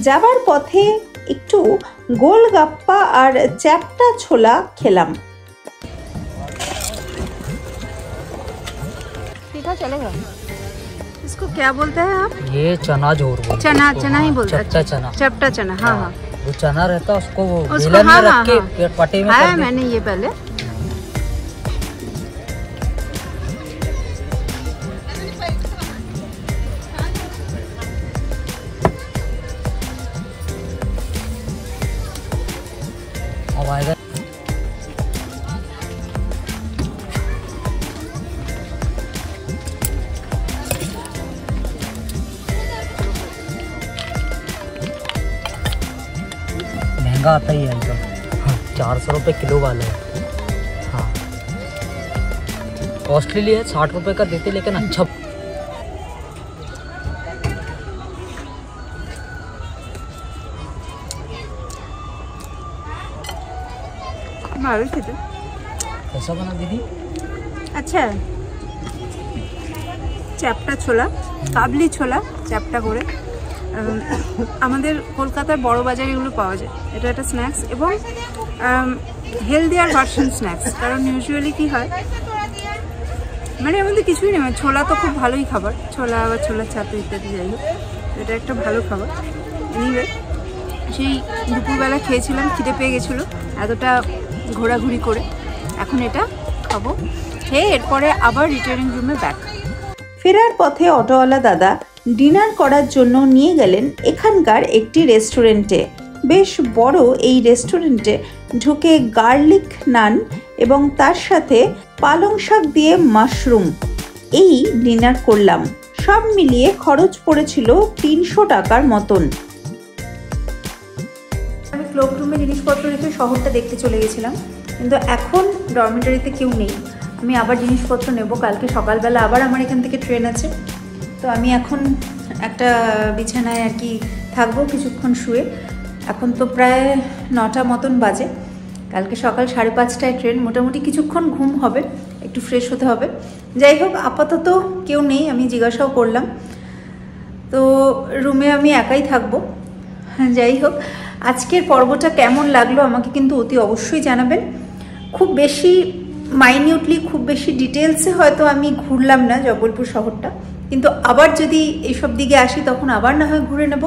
যাবার পথে একটু গোলগাপ্পা আর চ্যাপ্টা ছোলা খেলাম। चलेगा। इसको क्या बोलते हैं आप? ये चना जोर बोलते हैं। चना ही बोलते हैं। चपटा चना। चपटा चना, हाँ हाँ। वो चना रहता है उसको बेलन में रख के पटे में खाया मैंने ये पहले। अब आएगा आता ही है एकदम। हाँ, 400 रुपये किलो वाला है। हाँ कॉस्टली है, 60 रुपये का देते लेकिन अच्छा। कैसा बना दीदी? अच्छा है। চ্যাপ্টা ছোলা, কাবলি ছোলা চ্যাপ্টা করে আমাদের কলকাতার বড় বাজারে এগুলো পাওয়া যায়। এটা একটা স্ন্যাক্স এবং হেলদিয়ার ভার্সন স্ন্যাক্স। কারণ ইউজুয়ালি কি হয়, মানে আমাদের কিছুই নেই, ছোলা তো খুব ভালোই খাবার, ছোলা বা ছোলার ছাতু ইত্যাদি, যাই হোক এটা একটা ভালো খাবার। এনিওয়ে সেই দুপুরবেলা খেয়েছিলাম, খিদে পেয়ে গেছিলো এতটা ঘোরাঘুরি করে, এখন এটা খাবো, খেয়ে এরপরে আবার রিটার্নিং রুমে ব্যাক। ফেরার পথে অটোওয়ালা দাদা ডিনার করার জন্য নিয়ে গেলেন এখানকার একটি রেস্টুরেন্টে। বেশ বড় এই রেস্টুরেন্টে ঢুকে গার্লিক নান এবং তার সাথে পালং শাক দিয়ে মাশরুম এই ডিনার করলাম। সব মিলিয়ে খরচ পড়েছিল 300 টাকার মতন। আমি ক্লোক রুমে জিনিসপত্র রেখে শহরটা দেখতে চলে গেছিলাম, কিন্তু এখন ডরমিটরিতে কেউ নেই। আমি আবার জিনিসপত্র নেব, কালকে সকালবেলা আবার আমার এখান থেকে ট্রেন আছে। তো আমি এখন একটা বিছানায় আর কি থাকবো কিছুক্ষণ শুয়ে। এখন তো প্রায় 9টা মতন বাজে, কালকে সকাল 5:30টায় ট্রেন, মোটামুটি কিছুক্ষণ ঘুম হবে, একটু ফ্রেশ হতে হবে। যাই হোক আপাতত কেউ নেই, আমি জিজ্ঞাসাও করলাম, তো রুমে আমি একাই থাকবো। যাই হোক আজকের পর্বটা কেমন লাগলো আমাকে কিন্তু অতি অবশ্যই জানাবেন। খুব বেশি মাইনিউটলি, খুব বেশি ডিটেলসে হয়তো আমি ঘুরলাম না জবলপুর শহরটা, কিন্তু আবার যদি এইসব দিকে আসি তখন আবার না হয় ঘুরে নেব।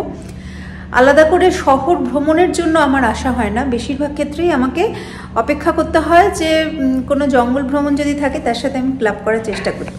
আলাদা করে শহর ভ্রমণের জন্য আমার আসা হয় না, বেশিরভাগ ক্ষেত্রেই আমাকে অপেক্ষা করতে হয় যে কোনো জঙ্গল ভ্রমণ যদি থাকে তার সাথে আমি ক্লাব করার চেষ্টা করি।